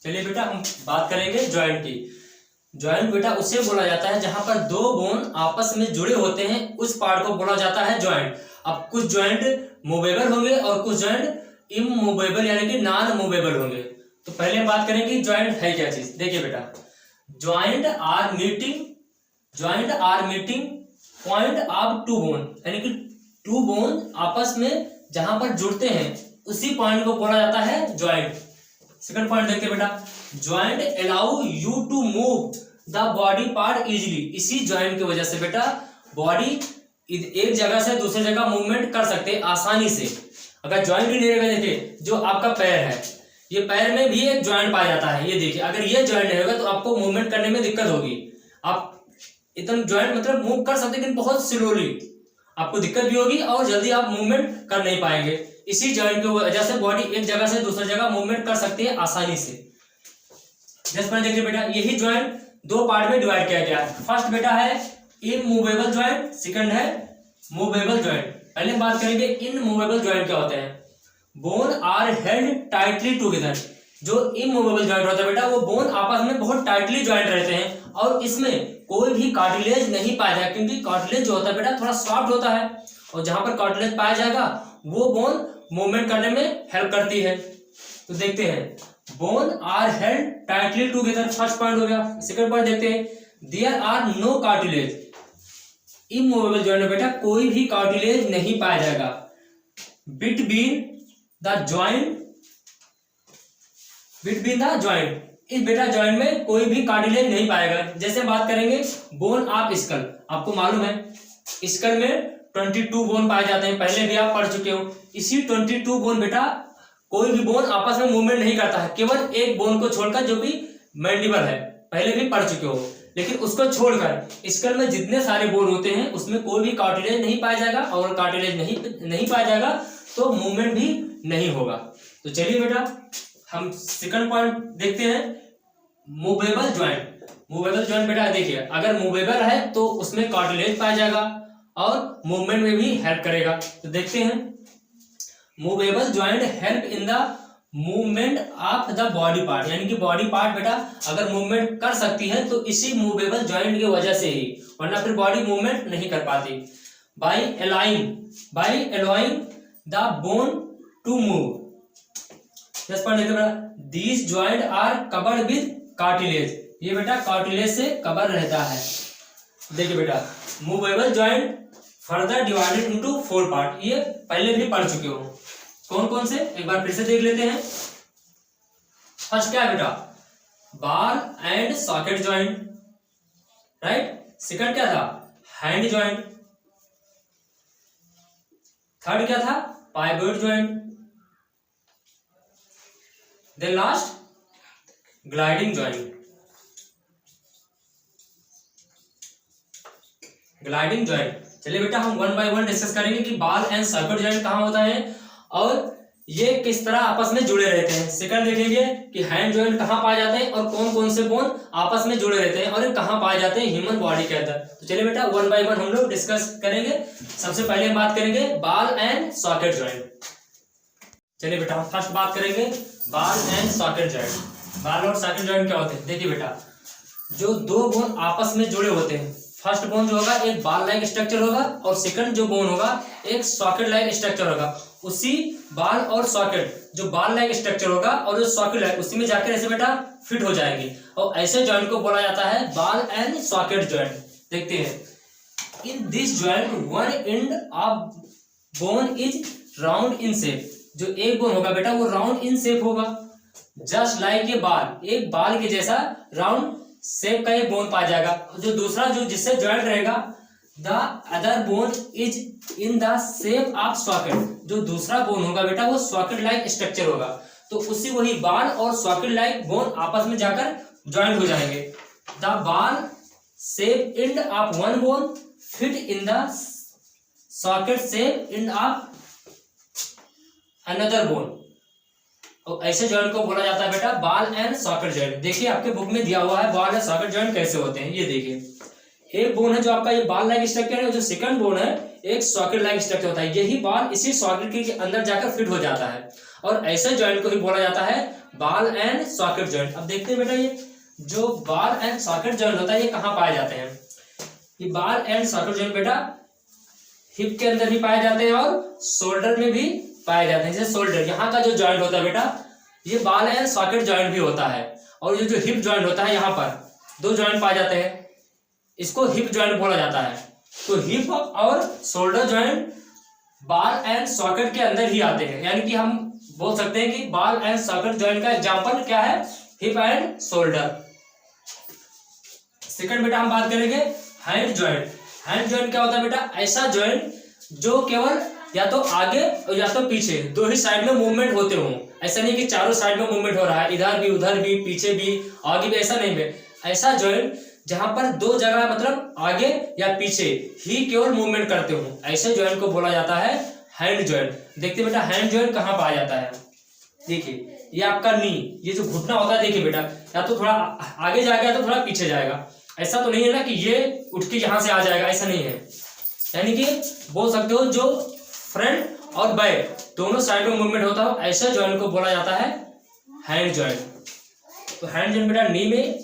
चलिए बेटा हम बात करेंगे जॉइंट की। जॉइंट बेटा उसे बोला जाता है जहां पर दो बोन आपस में जुड़े होते हैं, उस पार्ट को बोला जाता है जॉइंट। अब कुछ जॉइंट मूवेबल होंगे और कुछ जॉइंट इमूवेबल यानी कि नॉन मूवेबल होंगे। तो पहले हम बात करेंगे जॉइंट है क्या चीज। देखिए बेटा, joint are meeting point of two bone, यानी कि टू बोन आपस में जहां पर जुड़ते हैं उसी पॉइंट को बोला जाता है जॉइंट। सेकंड पॉइंट देखिए बेटा, joint allow you to move the body part easily. इसी जॉइंट की वजह से बेटा बॉडी एक जगह से दूसरी जगह मूवमेंट कर सकते हैं आसानी से। अगर जॉइंट ही नहीं रहेगा, देखिए जो आपका पैर है, ये पैर में भी एक जॉइंट पाया जाता है। ये देखिए, अगर ये जॉइंट नहीं होगा तो आपको मूवमेंट करने में दिक्कत होगी। आप एकदम जॉइंट मतलब मूव कर सकते हैं लेकिन बहुत स्लोली, आपको दिक्कत भी होगी और जल्दी आप मूवमेंट कर नहीं पाएंगे। इसी जॉइंट की वजह से बॉडी एक जगह से दूसरी जगह मूवमेंट कर सकती है आसानी से। नेक्स्ट पॉइंट देखिए बेटा, यही जॉइंट दो पार्ट में डिवाइड किया गया है। फर्स्ट बेटा है इमूवेबल जॉइंट, सेकंड है मूवेबल जॉइंट। पहले बात करेंगे इनमूवेबल जॉइंट क्या होते हैं। Bone are held tightly together. जो इमूवेबल जॉइंट होता है बेटा, वो बोन आपस में बहुत टाइटली जॉइंट रहते हैं और इसमें कोई भी कार्टिलेज नहीं पाया जाएगा, क्योंकि कार्टिलेज जो होता है बेटा थोड़ा सॉफ्ट होता है और जहां पर कार्टिलेज पाया जाएगा वो बोन मूवमेंट करने में हेल्प करती है। तो देखते हैं, bone are held tightly together, first point हो गया। सेकंड पॉइंट देखते हैं, there are no cartilage. Immovable joint में बेटा कोई भी कार्टिलेज नहीं पाया जाएगा बिटवीन द जॉइंट। इस बेटा जॉइंट में कोई भी कार्टिलेज नहीं पाएगा। जैसे बात करेंगे बोन ऑफ स्कल, आपको मालूम है स्कल में 22 बोन पाए जाते हैं, पहले भी आप पढ़ चुके हो। इसी 22 बोन बेटा कोई भी बोन आपस में मूवमेंट नहीं करता है, केवल एक बोन को छोड़कर जो कि मैंडिबल है, पहले भी पढ़ चुके हो। लेकिन उसको छोड़कर स्कल में जितने सारे बोन होते हैं उसमें कोई भी कार्टिलेज नहीं पाया जाएगा, और कार्टिलेज नहीं पाया जाएगा तो मूवमेंट भी नहीं होगा। तो चलिए बेटा हम सेकंड पॉइंट देखते हैं, मूवेबल जॉइंट। मूवेबल जॉइंट बेटा देखिए, अगर मूवेबल है तो उसमें कार्टिलेज पाया जाएगा और मूवमेंट में भी हेल्प करेगा। तो देखते हैं, movable joint help in the movement of the body part, यानी कि बॉडी पार्ट बेटा अगर मूवमेंट कर सकती है तो इसी मूवेबल जॉइंट की वजह से ही, वरना फिर बॉडी मूवमेंट नहीं कर पाती। By allowing the bone to move. These joint are covered with cartilage. ये बेटा कार्टिलेज से कवर रहता है। देखिए बेटा, movable joint further divided into 4 part, ये पहले भी पढ़ चुके हो। कौन कौन से, एक बार फिर से देख लेते हैं। फर्स्ट क्या है बेटा, ball and socket joint, right. Second क्या था, हैंड जॉइंट। थर्ड क्या था, pivot joint. Then last gliding joint. Gliding joint. चलिए बेटा हम वन बाय वन डिस्कस करेंगे कि बॉल एंड सॉकेट जॉइंट कहां होता है और ये किस तरह आपस में जुड़े रहते हैं। सेकंड देखेंगे कि हैंड जॉइंट कहां पाए जाते हैं और कौन कौन से बोन आपस में जुड़े रहते हैं और ये कहां पाए जाते हैं ह्यूमन बॉडी के अंदर। तो चलिए बेटा वन बाय वन हम लोग डिस्कस करेंगे। सबसे पहले हम बात करेंगे बॉल एंड सॉकेट जॉइंट। चलिए बेटा हम फर्स्ट बात करेंगे ball and socket joint. Ball और सॉकेट जॉइंट क्या होते हैं। देखिए बेटा, जो दो बोन आपस में जुड़े होते हैं, फर्स्ट बोन जो होगा एक बॉल लाइक स्ट्रक्चर होगा और सेकंड जो बोन होगा एक सॉकेट लाइक स्ट्रक्चर होगा। उसी बॉल और सॉकेट, जो बॉल लाइक स्ट्रक्चर होगा और जो सॉकेट लाइक, उसी में जाकर ऐसे बेटा फिट हो जाएंगे और ऐसे जॉइंट को बोला जाता है बॉल एंड सॉकेट जॉइंट। देखते हैं, in this joint one end of bone is round in shape. जो एक बोन होगा बेटा वो राउंड इन शेप होगा, जस्ट लाइक ए बॉल, एक बॉल के जैसा राउंड शेप का एक बोन पाया जाएगा। जो दूसरा जो जिससे जॉइंट रहेगा, the other bone is in the shape of socket. जो दूसरा बोन होगा बेटा वो सॉकेट लाइक स्ट्रक्चर होगा। तो उसी वही बॉल और सॉकेट लाइक बोन आपस में जाकर जॉइंट हो जाएंगे। The ball shape end of one bone fit in the socket shape end of another bone. तो ऐसे जॉइंट को बोला जाता है बेटा बॉल एंड सॉकेट जॉइंट। देखिए आपके बुक में दिया हुआ है बॉल एंड सॉकेट जॉइंट कैसे होते हैं। ये देखिए, एक बोन है जो आपका ये बॉल लाइक स्ट्रक्चर है, जो सेकंड बोन है एक सॉकेट लाइक स्ट्रक्चर होता है। यही बॉल इसी सॉकेट के अंदर जाकर फिट हो जाता है और ऐसे जॉइंट को ही बोला जाता है बॉल एंड सॉकेट जॉइंट। अब देखते हैं बेटा ये जो बॉल एंड सॉकेट जॉइंट होता है ये कहाँ पाए जाते हैं। ये बॉल एंड सॉकेट जॉइंट बेटा हिप के अंदर भी पाए जाते हैं और शोल्डर में भी पाए जाते हैं। जैसे शोल्डर यहाँ का जो जॉइंट होता है बेटा ये बॉल एंड सॉकेट जॉइंट भी होता है। और ये जो हिप जॉइंट होता है यहाँ पर दो जॉइंट पाए जाते हैं, इसको हिप जॉइंट बोला जाता है। तो हिप और shoulder joint ball and socket के अंदर ही आते हैं। यानी कि हम बोल सकते हैं कि बॉल एंड सॉकेट जॉइंट का एग्जांपल क्या है, हिप एंड शोल्डर। सेकंड बेटा हम बात करेंगे हैंड जॉइंट। हैंड जॉइंट क्या होता है बेटा, ऐसा जॉइंट जो केवल या तो आगे और या तो पीछे दो ही साइड में मूवमेंट होते हों। ऐसा नहीं कि चारों साइड में मूवमेंट हो रहा है, इधर भी उधर भी पीछे भी आगे भी, ऐसा नहीं है। ऐसा जॉइंट जहां पर दो जगह मतलब आगे या पीछे ही केवल मूवमेंट करते हो, ऐसे जॉइंट को बोला जाता है हैंड जॉइंट। देखते बेटा हैंड जॉइंट कहाँ पाया जाता है। देखिए ये आपका नी, ये जो घुटना होता है देखिए बेटा या तो थोड़ा आगे जाएगा या तो थोड़ा पीछे जाएगा। ऐसा तो नहीं है ना कि ये उठ के यहाँ से आ जाएगा, ऐसा नहीं है। यानी कि बोल सकते हो जो फ्रंट और बैक दोनों साइड में मूवमेंट होता हो, ऐसे जॉइंट को बोला जाता है हैंड जॉइंट। तो हैंड जॉइंट बेटा नी में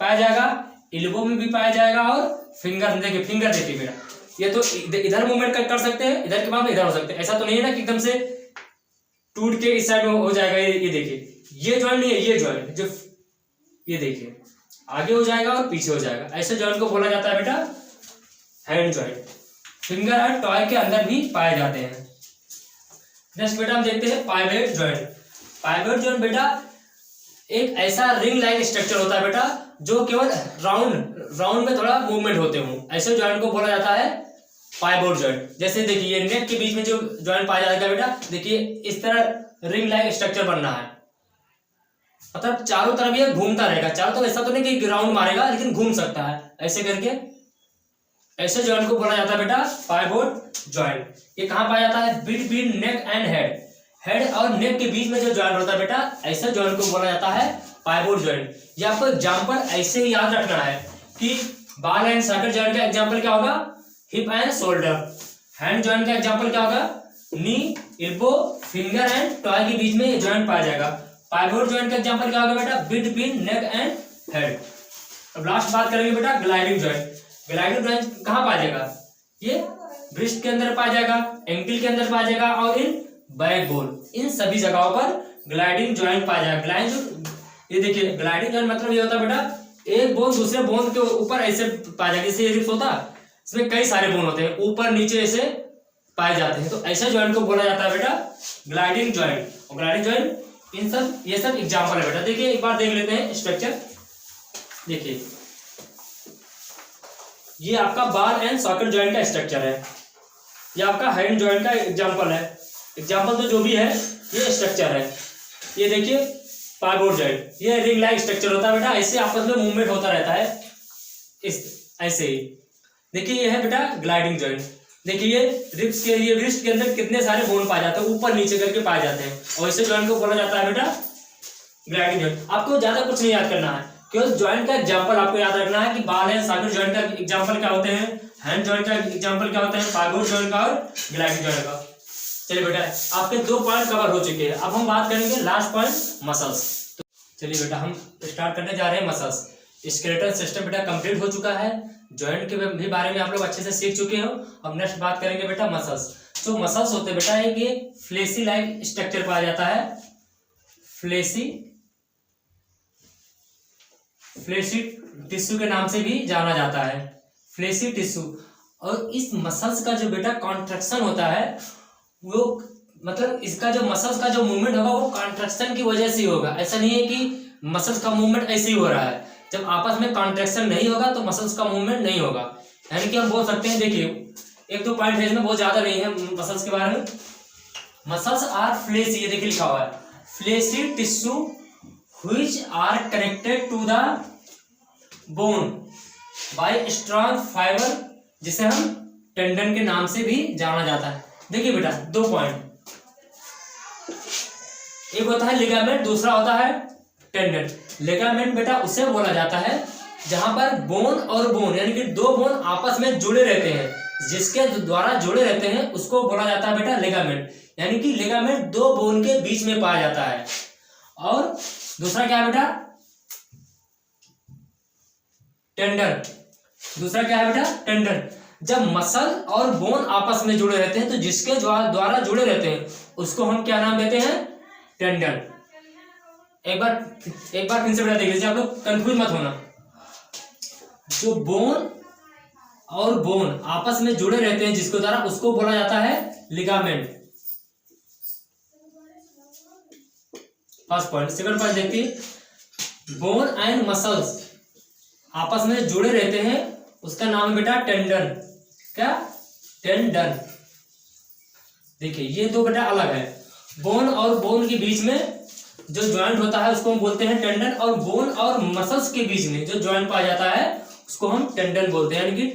पाया जाएगा, एल्बो में भी पाया जाएगा और फिंगर देखिए बेटा ये तो इधर मूवमेंट कर सकते हैं, इधर के बाद इधर हो सकते हैं। ऐसा तो नहीं है ना कि एकदम से टूट के इस साइड में हो जाएगा। ये देखिए ये जॉइंट नहीं है, ये जॉइंट जो ये देखिए आगे हो जाएगा और पीछे हो जाएगा। ऐसे जॉइंट को बोला जाता है बेटा हैंड जॉइंट। फिंगर और टॉय के अंदर भी पाए जाते हैं। नेक्स्ट बेटा हम देखते हैं पाइवट जॉइंट। पाइवट जॉइंट बेटा एक ऐसा रिंग लाइक स्ट्रक्चर होता है बेटा जो केवल राउंड में थोड़ा मूवमेंट होते हो, ऐसे जॉइंट को बोला जाता है पाइवट जॉइंट। जैसे देखिए नेक के बीच में जो जॉइंट पाया जाएगा बेटा, देखिए इस तरह रिंग लाइक स्ट्रक्चर बनना है, मतलब चारों तरफ ये घूमता रहेगा। चारों तो ऐसा तो नहीं कि राउंड मारेगा, लेकिन घूम सकता है ऐसे करके। ऐसे जॉइंट को बोला जाता है बेटा पाइवट जॉइंट। ये कहाँ पाया जाता है, between neck and head. Head और नेक के बीच में जो जॉइंट होता है बेटा, ऐसे जॉइंट को बोला जाता है पाइवट जॉइंट। ये आपको एग्जांपल ऐसे ही याद रखना है कि बॉल एंड सॉकेट जॉइंट का एग्जांपल क्या होगा, hip and shoulder. Hand joint का एग्जांपल क्या होगा, नी, एल्बो, फिंगर एंड टॉय के बीच में जॉइंट पाया जाएगा। पाइवट जॉइंट का एग्जांपल क्या होगा बेटा, बिटवीन नेक एंड हेड। अब लास्ट बात करेंगे बेटा ग्लाइडिंग जॉइंट। ग्लाइडिंग जॉइंट कहाँ पाया जाएगा, ये ब्रिस्ट के अंदर पाया जाएगा, एंकल के अंदर पाया जाएगा और इन बैकबोन, इन सभी जगहों पर ग्लाइडिंग जॉइंट पाया जाएगा। ग्लाइडिंग ये देखिए ग्लाइडिंग जॉइंट मतलब ये होता है बेटा एक बोन दूसरे बोन के ऊपर ऐसे पाया जाएगा। जैसे रिप्स होता है इसमें कई सारे बोन होते हैं, ऊपर नीचे ऐसे पाए जाते हैं, तो ऐसे जॉइंट को बोला जाता है बेटा ग्लाइडिंग जॉइंट। और ग्लाइडिंग जॉइंट इन सब ये सब एग्जांपल है बेटा। देखिए एक बार देख लेते हैं स्ट्रक्चर। देखिए ये आपका बॉल एंड सॉकेट जॉइंट का स्ट्रक्चर है, ये आपका हैंड जॉइंट का एग्जांपल है। एग्जांपल तो जो भी है ये स्ट्रक्चर है। ये देखिए पाइवट जॉइंट, ये रिंग लाइक स्ट्रक्चर होता है बेटा, ऐसे आपस में मूवमेंट होता रहता है इस ऐसे ही। देखिए ये है बेटा ग्लाइडिंग जॉइंट। देखिए ये रिब्स के लिए रिस्ट के अंदर कितने सारे बोन पाए जाते हैं, ऊपर नीचे करके पाए जाते हैं, और इसे जॉइंट को बोला जाता है बेटा ग्लाइडिंग जॉइंट। आपको ज्यादा कुछ नहीं याद करना है, केवल जॉइंट का एग्जांपल आपको याद रखना है कि बॉल एंड सॉकेट जॉइंट का एग्जांपल क्या होते हैं, हैंड जॉइंट का एग्जांपल क्या होता है, पाइवट जॉइंट का और ग्लाइडिंग जॉइंट का। चलिए बेटा आपके 2 पॉइंट कवर हो चुके हैं। अब हम बात करेंगे लास्ट पॉइंट मसल्स। तो चलिए बेटा हम स्टार्ट करने जा रहे हैं मसल्स। स्केलेटल सिस्टम बेटा कंप्लीट हो चुका है, जॉइंट के भी बारे में आप लोग अच्छे से सीख चुके हो। अब नेक्स्ट बात करेंगे बेटा मसल्स। जो मसल्स होते हैं बेटा एक ये फ्लेसी लाइक स्ट्रक्चर पाया जाता है, फ्लेसी टिश्यू के नाम से भी जाना जाता है, फ्लेसी टिश्यू। और इस मसल्स का जो बेटा कॉन्ट्रैक्शन होता है वो मतलब इसका जो मसल्स का जो मूवमेंट होगा वो कॉन्ट्रैक्शन की वजह से होगा। ऐसा नहीं है कि मसल्स का मूवमेंट ऐसे ही हो रहा है, जब आपस में कॉन्ट्रैक्शन नहीं होगा तो मसल्स का मूवमेंट नहीं होगा। यानी कि हम बोल सकते हैं, देखिए 1-2 पॉइंट है इसमें, बहुत ज्यादा नहीं है मसल्स के बारे में। मसल्स आर फ्लेसी, ये देखिए लिखा हुआ है, fleshy tissue which are connected to the bone by strong fiber, जिसे हम टेंडन के नाम से भी जाना जाता है। देखिए बेटा 2 पॉइंट, एक होता है लिगामेंट, दूसरा होता है टेंडन। लिगामेंट बेटा उसे बोला जाता है जहां पर बोन और बोन यानी कि 2 बोन आपस में जुड़े रहते हैं, जिसके द्वारा जुड़े रहते हैं उसको बोला जाता है बेटा लिगामेंट। यानी कि लिगामेंट 2 बोन के बीच में पाया जाता है। और दूसरा क्या है बेटा, टेंडन। दूसरा क्या है बेटा, टेंडन। जब मसल और बोन आपस में जुड़े रहते हैं तो जिसके द्वारा जुड़े रहते हैं उसको हम क्या नाम देते हैं, टेंडन। एक बार फिर से बेटा देख लीजिए, आप लोग कंफ्यूज मत होना। जो बोन और बोन आपस में जुड़े रहते हैं जिसके द्वारा, उसको बोला जाता है ligament. First point. Second point देखिए, बोन एंड मसल्स आपस में जुड़े रहते हैं, उसका नाम है बेटा टेंडन। क्या, टेंडन। देखिए ये दो बेटा अलग है। बोन और बोन के बीच में जो ज्वाइंट होता है उसको हम बोलते हैं टेंडन, और बोन और मसल्स के बीच में जो ज्वाइंट पाया जाता है उसको हम टेंडन बोलते हैं। यानी कि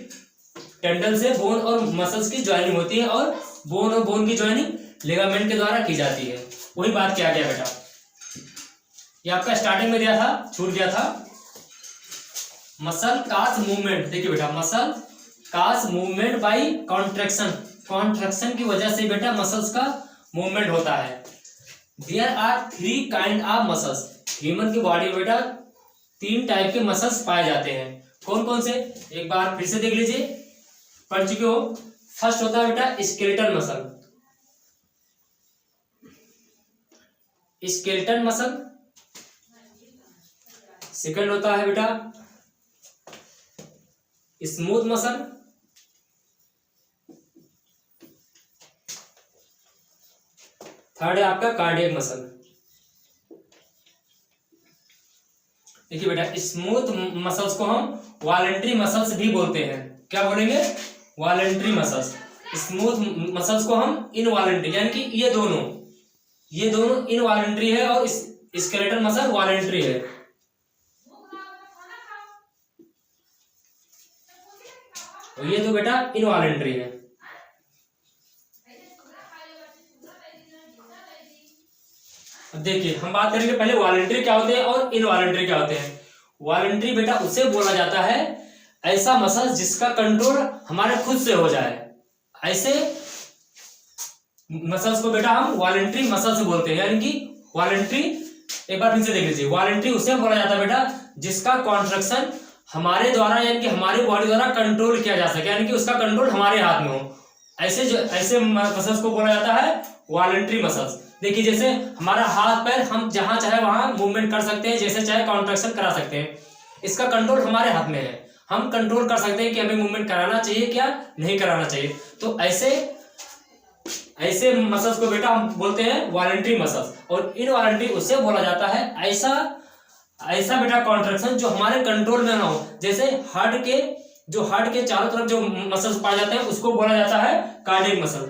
टेंडन से बोन और मसल्स की ज्वाइनिंग होती है, और बोन और बोन की ज्वाइनिंग लिगामेंट के द्वारा की जाती है। वही बात क्या गया बेटा, ये आपका स्टार्टिंग में दिया था, छूट गया था। Muscle cause movement. देखिए बेटा, muscle cause movement by contraction. Contraction की वजह से बेटा मसल्स का मूवमेंट होता है। There are 3 kind of muscles. Human की बॉडी में बेटा 3 टाइप के मसल्स पाए जाते हैं। कौन कौन से, एक बार फिर से देख लीजिए, पढ़ चुके हो। फर्स्ट होता है बेटा skeletal muscle. Skeletal muscle. Second होता है बेटा स्मूथ मसल। थर्ड है आपका कार्डियक मसल। देखिए बेटा, स्मूथ मसल्स को हम वॉलंटरी मसल्स भी बोलते हैं। क्या बोलेंगे, वॉलंटरी मसल्स। स्मूथ मसल्स को हम इनवॉलंटरी, यानी कि ये दोनों इनवॉलंटरी है, और स्केलेटल मसल वॉलंटरी है। तो ये तो बेटा इनवॉलंटरी है। अब देखिए हम बात करेंगे पहले वॉलंटरी क्या होते हैं और इनवॉलंटरी क्या होते हैं। वॉलंटरी बेटा उसे बोला जाता है ऐसा मसल जिसका कंट्रोल हमारे खुद से हो जाए। ऐसे मसल्स को बेटा हम वॉलंटरी मसल्स बोलते हैं। यानी कि वॉलंटरी, एक बार फिर से देख लीजिए, वॉलंटरी उसे बोला जाता है बेटा जिसका कॉन्ट्रैक्शन हमारे द्वारा, यानी कि हमारी बॉडी द्वारा कंट्रोल किया जा सके, यानी कि उसका कंट्रोल हमारे हाथ में हो। ऐसे मसल्स को बोला जाता है वॉलंटरी मसल्स। देखिए जैसे हमारा हाथ पैर, हम जहां चाहे वहां मूवमेंट कर सकते हैं, जैसे चाहे कॉन्ट्रैक्शन करा सकते हैं। इसका कंट्रोल हमारे हाथ में है। हम कंट्रोल कर सकते हैं कि हमें मूवमेंट कराना चाहिए क्या नहीं कराना चाहिए। तो ऐसे मसल्स को बेटा हम बोलते हैं वॉलंटरी मसल्स। और इनवॉलंटरी उसे बोला जाता है ऐसा बेटा कॉन्ट्रैक्शन जो हमारे कंट्रोल में ना हो। जैसे हार्ट के चारों तरफ जो मसल्स पाए जाते हैं उसको बोला जाता है कार्डियक मसल।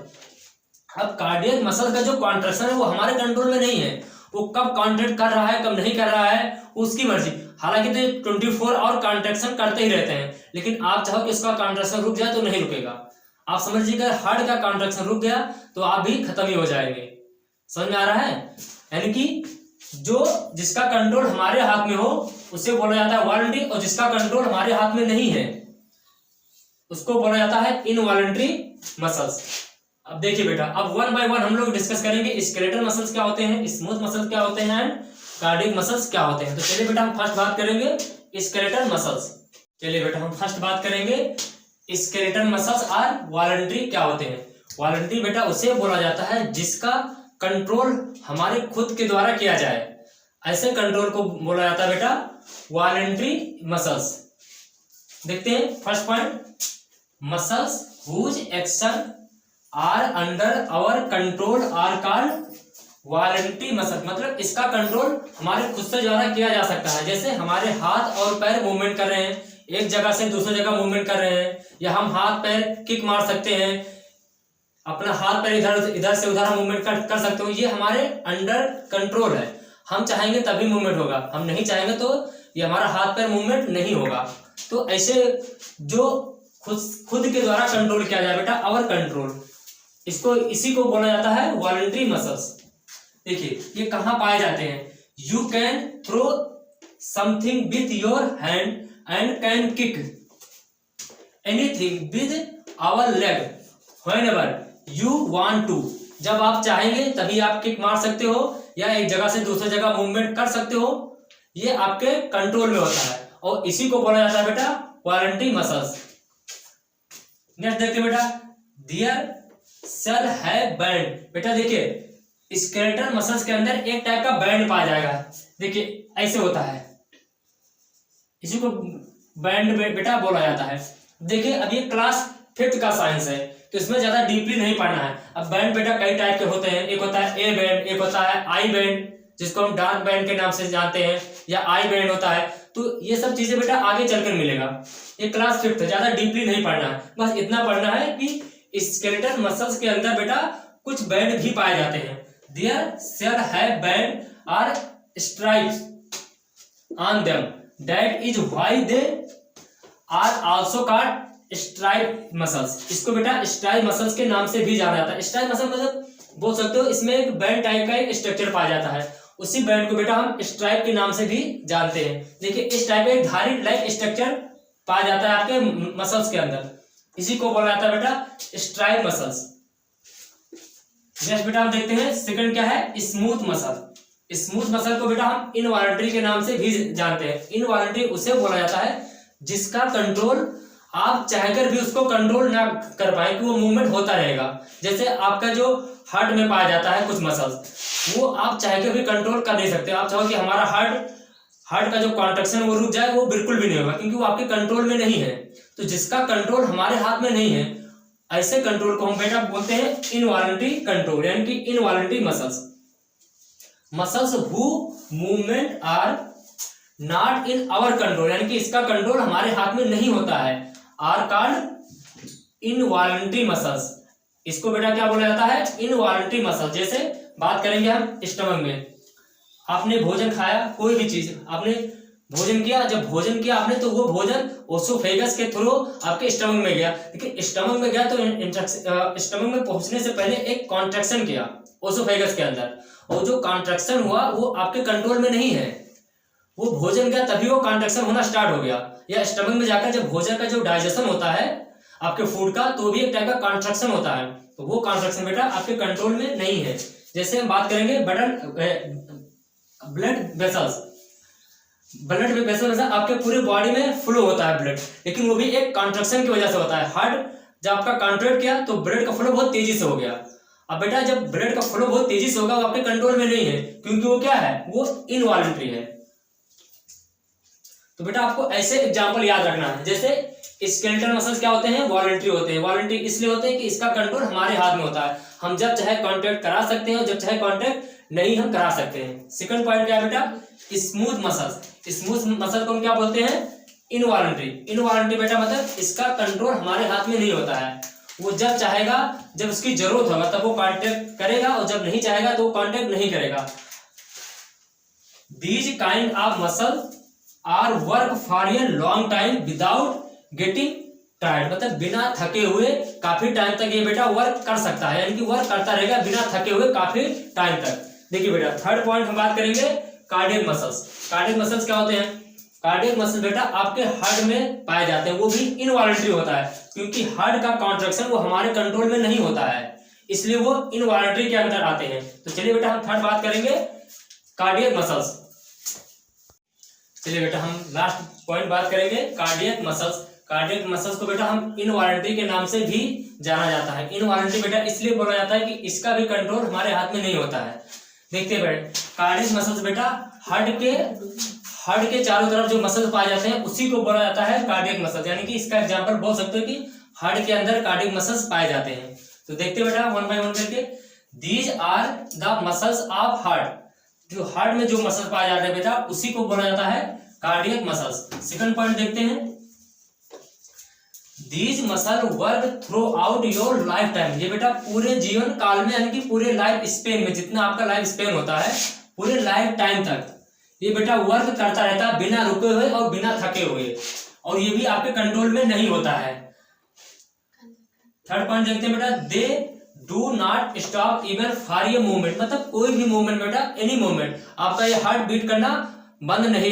अब कार्डियक मसल का जो कॉन्ट्रैक्शन है वो हमारे कंट्रोल में नहीं है। वो कब कॉन्ट्रैक्ट कर रहा है, कब नहीं कर रहा है, उसकी मर्जी। हालांकि तो 24 आवर कॉन्ट्रैक्शन करते ही रहते हैं, लेकिन आप चाहो कि उसका कॉन्ट्रैक्शन रुक जाए तो नहीं रुकेगा। आप समझिएगा, हार्ट का कॉन्ट्रैक्शन रुक गया तो आप भी खत्म ही हो जाएंगे। समझ में आ रहा है। यानी कि जिसका कंट्रोल हमारे हाथ में हो उसे बोला जाता है वॉलंटरी, और जिसका कंट्रोल हमारे हाथ में नहीं है उसको बोला जाता है इनवॉलंटरी मसल्स। अब देखिए बेटा, अब 1 बाय 1 हम लोग डिस्कस करेंगे स्केलेटल मसल्स क्या होते हैं, स्मूथ मसल्स क्या होते हैं, एंड कार्डियक मसल्स क्या होते हैं। तो चलिए बेटा हम फर्स्ट बात करेंगे स्केलेटल मसल्स। चलिए बेटा हम फर्स्ट बात करेंगे स्केलेटल मसल्स आर वॉलंटरी क्या होते हैं। वॉलंटरी बेटा उसे बोला जाता है जिसका कंट्रोल हमारे खुद के द्वारा किया जाए। ऐसे कंट्रोल को बोला जाता है बेटा वॉलंटरी मसल्स। देखते हैं first point, muscles whose action are under our control are called voluntary muscle. मतलब इसका कंट्रोल हमारे खुद से द्वारा किया जा सकता है। जैसे हमारे हाथ और पैर मूवमेंट कर रहे हैं, एक जगह से दूसरी जगह मूवमेंट कर रहे हैं, या हम हाथ पैर किक मार सकते हैं, अपना हाथ पैर इधर से उधर मूवमेंट कर सकते हो। ये हमारे अंडर कंट्रोल है। हम चाहेंगे तभी मूवमेंट होगा, हम नहीं चाहेंगे तो ये हमारा हाथ पैर मूवमेंट नहीं होगा। तो ऐसे जो खुद के द्वारा कंट्रोल किया जाए बेटा आवर कंट्रोल, इसी को बोला जाता है वॉलंटरी मसल्स। देखिए ये कहाँ पाए जाते हैं। You can throw something with your hand and can kick anything with our leg whenever you want to. जब आप चाहेंगे तभी आप किक मार सकते हो, या एक जगह से दूसरी जगह मूवमेंट कर सकते हो, ये आपके कंट्रोल में होता है और इसी को बोला जाता है बेटा वॉलंटरी मसल्स। नेक्स्ट देखते बेटा, देयर शैल हैव बैंड। बेटा देखिए स्केलेटल मसल्स के अंदर एक टाइप का बैंड पाया जाएगा, देखिए ऐसे होता है, इसी को बैंड बेटा बोला जाता है। देखिए अब ये क्लास 5th का साइंस है तो इसमें ज्यादा डीपली नहीं पढ़ना है। अब बैंड बेटा कई टाइप के होते हैं, एक होता है ए बैंड, एक होता है आई बैंड जिसको हम डार्क बैंड के नाम से जानते हैं, या आई बैंड होता है। तो ये सब चीजें बेटा आगे चलकर मिलेगा, ये क्लास 5th है, ज्यादा डीपली नहीं पढ़ना है, बस इतना पढ़ना है कि स्केलेटल मसल्स के अंदर बेटा कुछ बैंड भी पाए जाते हैं। There shall have band or stripes on them that is why they are also called stripe muscles. इसको बेटा स्ट्राइप मसल्स के नाम से भी जाना जाता है। स्ट्राइप मसल मतलब बोल सकते हो इसमें एक बैंड टाइप का एक स्ट्रक्चर पाया जाता है, उसी बैंड को बेटा हम स्ट्राइप के नाम से भी जानते हैं। देखिए इस टाइप का एक धारी लाइक स्ट्रक्चर पाया जाता है आपके मसल्स के अंदर, इसी को बोला जाता है बेटा स्ट्राइप मसल्स। नेक्स्ट बेटा हम देखते हैं सेकंड क्या है, स्मूथ मसल। स्मूथ मसल को बेटा हम इनवॉलंटरी के नाम से भी जानते हैं। इनवॉलंटरी उसे बोला जाता है जिसका कंट्रोल आप चाहकर भी उसको कंट्रोल ना कर पाए कि वो मूवमेंट होता रहेगा। जैसे आपका जो हार्ट में पाया जाता है कुछ मसल्स, वो आप चाहकर भी कंट्रोल कर नहीं सकते। आप चाहो कि हमारा हार्ट का जो कॉन्ट्रैक्शन वो रुक जाए, वो बिल्कुल भी नहीं होगा क्योंकि वो आपके कंट्रोल में नहीं है। तो जिसका कंट्रोल हमारे हाथ में नहीं है, ऐसे कंट्रोल को हम बेटा बोलते हैं इनवॉलंटरी कंट्रोल, यानी कि involuntary muscles. Muscles who movement are not in our control, यानी कि इसका कंट्रोल हमारे हाथ में नहीं होता है, आर कॉल्ड इनवॉलंटरी मसल्स। इसको बेटा क्या बोला जाता है, इनवॉलंटरी मसल। जैसे बात करेंगे हम स्टमक में, आपने भोजन खाया, कोई भी चीज आपने भोजन किया, जब भोजन किया आपने तो वो भोजन ओसोफेगस के थ्रू आपके स्टमक में गया। देखिए स्टमक में गया तो स्टमक में पहुंचने से पहले एक कॉन्ट्रैक्शन किया ओसोफेगस के अंदर, और जो कॉन्ट्रैक्शन हुआ वो आपके कंट्रोल में नहीं है, वो भोजन गया तभी वो कॉन्ट्रैक्शन होना स्टार्ट हो गया। या स्टमक में जाकर जब भोजन का जो डाइजेशन होता है आपके फूड का, तो भी एक टाइप का कॉन्ट्रैक्शन होता है, तो वो कॉन्ट्रैक्शन बेटा आपके कंट्रोल में नहीं है। जैसे हम बात करेंगे ब्लड वेसल्स। ब्लड वेसल आपके पूरे बॉडी में फ्लो होता है ब्लड, लेकिन वो भी एक कॉन्ट्रैक्शन की वजह से होता है। हार्ट जब आपका कॉन्ट्रैक्ट किया तो ब्लड का फ्लो बहुत तेजी से हो गया। अब बेटा जब ब्लड का फ्लो बहुत तेजी से होगा वो आपके कंट्रोल में नहीं है, क्योंकि वो क्या है, वो इनवॉलंटरी है। तो बेटा आपको ऐसे एग्जांपल याद रखना है। जैसे स्केलेटल मसल्स क्या होते हैं, वॉलंटरी होते हैं। वॉलंटरी इसलिए होते हैं कि इसका कंट्रोल हमारे हाथ में होता है, हम जब चाहे कॉन्ट्रैक्ट करा सकते हैं और जब चाहे कॉन्ट्रैक्ट नहीं हम करा सकते हैं। सेकंड पॉइंट क्या है बेटा, स्मूथ मसल्स। स्मूथ मसल को हम क्या बोलते हैं, इनवॉलंटरी। इनवॉलंटरी बेटा मतलब इसका कंट्रोल हमारे हाथ में नहीं होता है, वो जब चाहेगा, जब उसकी जरूरत होगा तब वो कॉन्ट्रैक्ट करेगा, और जब नहीं चाहेगा तो वो कॉन्ट्रैक्ट नहीं करेगा। These kind of muscle are work for a long time without getting tired, मतलब बिना थके हुए काफी टाइम तक ये बेटा वर्क कर सकता है, यानी कि वर्क करता रहेगा बिना थके हुए काफी टाइम तक। देखिए बेटा थर्ड पॉइंट हम बात करेंगे कार्डियक मसल्स। कार्डियक मसल्स क्या होते हैं, कार्डियक मसल बेटा आपके हार्ट में पाए जाते हैं, वो भी इनवॉलंटरी होता है, क्योंकि हार्ट का कॉन्ट्रैक्शन वो हमारे कंट्रोल में नहीं होता है, इसलिए वो इनवॉलंटरी के अंदर आते हैं। तो चलिए बेटा हम थर्ड बात करेंगे कार्डियक मसल्स। चलिए बेटा हम लास्ट पॉइंट बात करेंगे कार्डियक मसल्स। कार्डियक मसल्स को बेटा हम इनवॉलंटरी के नाम से भी जाना जाता है। इनवॉलंटरी बेटा इसलिए बोला जाता है कि इसका भी कंट्रोल हमारे हाथ में नहीं होता है। देखते हैं बेटा कार्डियक मसल्स बेटा हार्ट के चारों तरफ जो मसल्स पाए जाते हैं उसी को बोला जाता है कार्डियक मसल्स, यानी कि इसका एग्जांपल बोल सकते हो कि हार्ट के अंदर कार्डियक मसल्स पाए जाते हैं। तो देखते बेटा वन बाय वन करके, these are the muscles of heart. जो हार्ट में जो मसल पाए जाते हैं बेटा उसी को बोला जाता है कार्डियक मसल्स। सेकंड पॉइंट देखते हैं, these muscle work through out your life time. ये बेटा पूरे जीवन काल में, यानी कि पूरे लाइफ स्पेन में, जितना आपका लाइफ स्पेन होता है पूरे लाइफ टाइम तक ये बेटा वर्क करता रहता है बिना रुके हुए और बिना थके हुए, और ये भी आपके कंट्रोल में नहीं होता है। थर्ड पॉइंट देखते हैं बेटा, they do not stop even for a movement. मतलब कोई भी मूवमेंट बेटा, एनी मूवमेंट, आपका ये हार्ट बीट करना बंद नहीं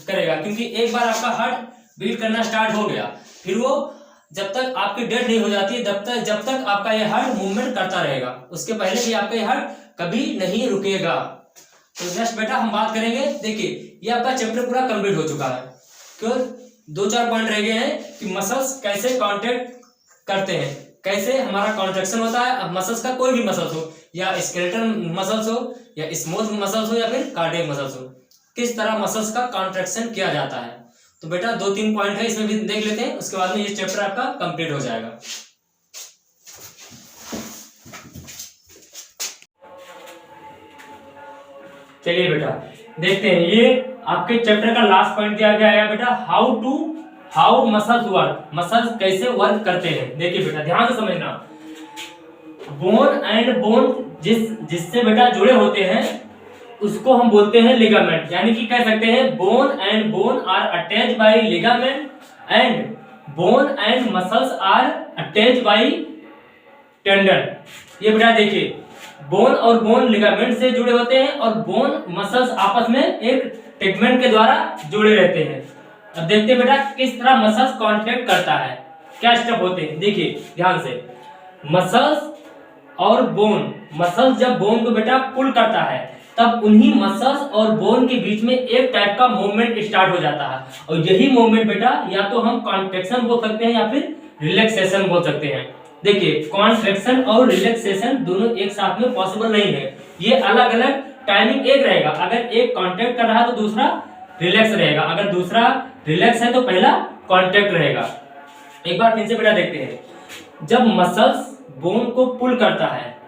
करेगा, क्योंकि एक बार आपका हार्ट बीट करना स्टार्ट हो गया, फिर वो जब तक आपकी डेथ नहीं हो जाती है जब तक आपका ये हार्ट मूवमेंट करता रहेगा, उसके पहले भी आपका ये हार्ट कभी नहीं रुकेगा। तो नेक्स्ट बेटा हम बात करेंगे, देखिए ये आपका चैप्टर पूरा कंप्लीट हो चुका है। क्यों 2-4 पॉइंट रह गए हैं कि मसल्स कैसे कॉन्ट्रैक्ट करते हैं, कैसे हमारा कॉन्ट्रैक्शन होता है। अब मसल्स का कोई भी मसल्स हो, या स्केलेटल मसल्स हो, या स्मूथ मसल्स हो, या फिर कार्डियक मसल्स हो, किस तरह मसल्स का कॉन्ट्रैक्शन किया जाता है। तो बेटा 2-3 पॉइंट है, इसमें भी देख लेते हैं, उसके बाद में ये चैप्टर आपका कंप्लीट हो जाएगा। चलिए बेटा देखते हैं, ये आपके चैप्टर का लास्ट पॉइंट दिया गया है बेटा, हाउ मसल्स वर्क, मसल्स कैसे वर्क करते हैं। देखिए बेटा ध्यान से समझना, बोन एंड बोन जिससे बेटा जुड़े होते हैं उसको हम बोलते हैं लिगामेंट, यानी कि कह सकते हैं bone and bone are attached by ligament and bone and muscles are attached by tendon. ये बेटा देखिए, बोन और बोन लिगामेंट से जुड़े होते हैं और बोन मसल्स आपस में एक टेगमेंट के द्वारा जुड़े रहते हैं। अब देखते हैं बेटा किस तरह मसल्स कॉन्ट्रैक्ट करता है, क्या स्टेप होते हैं। देखिए ध्यान से, मसल्स और बोन, मसल्स जब बोन को बेटा पुल करता है तब उन्हीं मसल्स और बोन के बीच में एक टाइप का मूवमेंट स्टार्ट हो जाता है, और यही मूवमेंट बेटा या तो हम कॉन्ट्रैक्शन बोल सकते हैं या फिर रिलैक्सेशन बोल सकते हैं। देखिए कॉन्ट्रैक्शन और रिलैक्सेशन दोनों एक साथ में पॉसिबल नहीं है, ये अलग अलग टाइमिंग एक रहेगा। अगर एक कॉन्ट्रैक्ट कर रहा है तो दूसरा रिलैक्स रहेगा, अगर दूसरा रिलैक्स है तो पहला कॉन्ट्रैक्ट रहेगा। एक बार फिर से बेटा देखते हैं, जब मसल्स बोन को पुल करता है,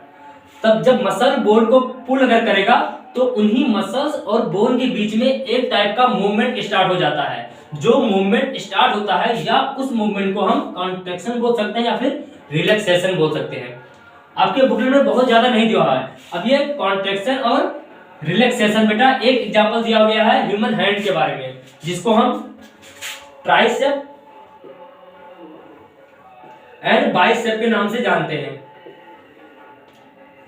तब जब मसल बोन को पुल अगर करेगा तो उन्हीं मसल्स और बोन के बीच में एक टाइप का मूवमेंट स्टार्ट हो जाता है। जो मूवमेंट स्टार्ट होता है या उस मूवमेंट को हम कॉन्ट्रैक्शन बोल सकते हैं या फिर रिलैक्सेशन बोल सकते हैं। आपके बुकलेट में बहुत ज्यादा नहीं दिया है। अब ये कॉन्ट्रैक्शन और रिलैक्सेशन बेटा एक एग्जांपल दिया गया है ह्यूमन हैंड के बारे में, जिसको हम ट्राइसेप एंड बाइसेप के नाम से जानते हैं।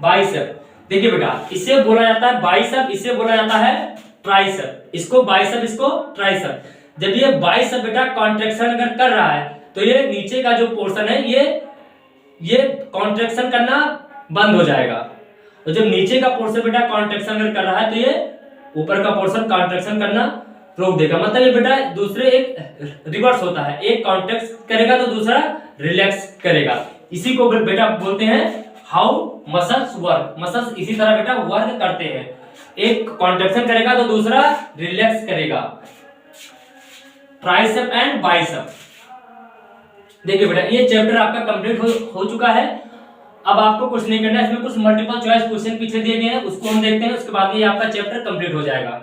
बाइसेप, देखिए बेटा इसे बोला जाता है बाइसेप, इसे बोला जाता है ट्राइसेप, इसको बाइसेप इसको ट्राइसेप। जब ये बाइसेप बेटा कॉन्ट्रैक्शन अगर कर रहा है तो ये नीचे का जो पोर्शन है ये कॉन्ट्रैक्शन करना बंद हो जाएगा, और जब नीचे का पोर्शन बेटा कॉन्ट्रैक्शन अगर कर रहा है तो ये ऊपर का पोर्शन कॉन्ट्रैक्शन करना रोक देगा। मतलब ये बेटा दूसरे एक रिवर्स होता है, एक कॉन्ट्रैक्ट करेगा तो दूसरा रिलैक्स करेगा। इसी को बेटा बोलते हैं हाउ मसल्स वर्क। मसल्स इसी तरह बेटा वर्क करते हैं, एक कॉन्ट्रैक्शन करेगा तो दूसरा रिलैक्स करेगा। Tricep and bicep. देखिए बेटा ये चैप्टर आपका कंप्लीट हो चुका है। अब आपको कुछ नहीं करना है, इसमें कुछ मल्टीपल चॉइस क्वेश्चन पीछे दिए गए हैं, उसको हम देखते हैं, उसके बाद में ये आपका चैप्टर कंप्लीट हो जाएगा।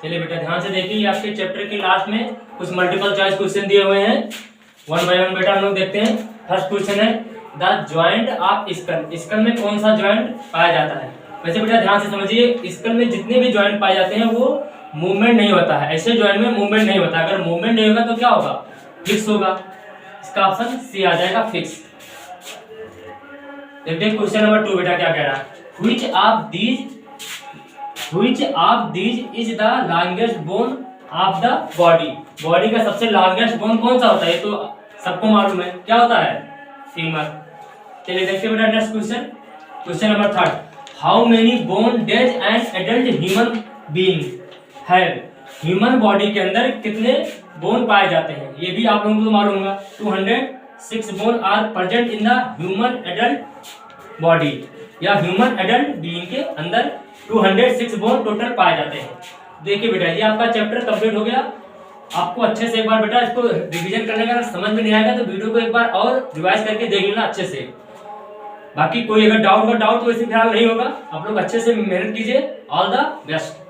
चलिए बेटा ध्यान से देखिए, आपके चैप्टर के लास्ट में कुछ मल्टीपल चॉइस क्वेश्चन दिए हुए हैं, वन बाय वन बेटा हम लोग देखते हैं। फर्स्ट क्वेश्चन है the joint of skull. Skull में कौन सा ज्वाइंट पाया जाता है। वैसे बेटा ध्यान से समझिए, स्कल में जितने भी ज्वाइंट पाए जाते हैं वो मूवमेंट नहीं होता है, ऐसे ज्वाइंट में मूवमेंट नहीं होता। अगर मूवमेंट नहीं होगा तो क्या होगा, फिक्स होगा। इसका ऑप्शन सी आ जाएगा, फिक्स। देखते क्वेश्चन नंबर 2 बेटा क्या कह रहा है, which of these is the longest bone of the body. Body का सबसे लॉन्गेस्ट बोन कौन सा होता है, ये तो सबको मालूम है, क्या होता है, फीमर। चलिए देखते हैं बेटा next question, question number 3, how many bone days and adult human being have. Human body के अंदर कितने बोन पाए जाते हैं, ये भी आप लोगों को मालूम होगा। 206 bone are present in the human adult body, या ह्यूमन एडल्ट बीइंग के अंदर 206 बोन टोटल पाए जाते हैं। देखिए बेटा ये आपका चैप्टर कंप्लीट हो गया। आपको अच्छे से एक बार बेटा इसको रिवीजन करने का, समझ में नहीं आएगा तो वीडियो को एक बार और रिवाइज करके देख लेना अच्छे से। बाकी कोई अगर डाउट तो इसे फिलहाल नहीं होगा। आप लोग अच्छे से मेहनत कीजिए। All the best.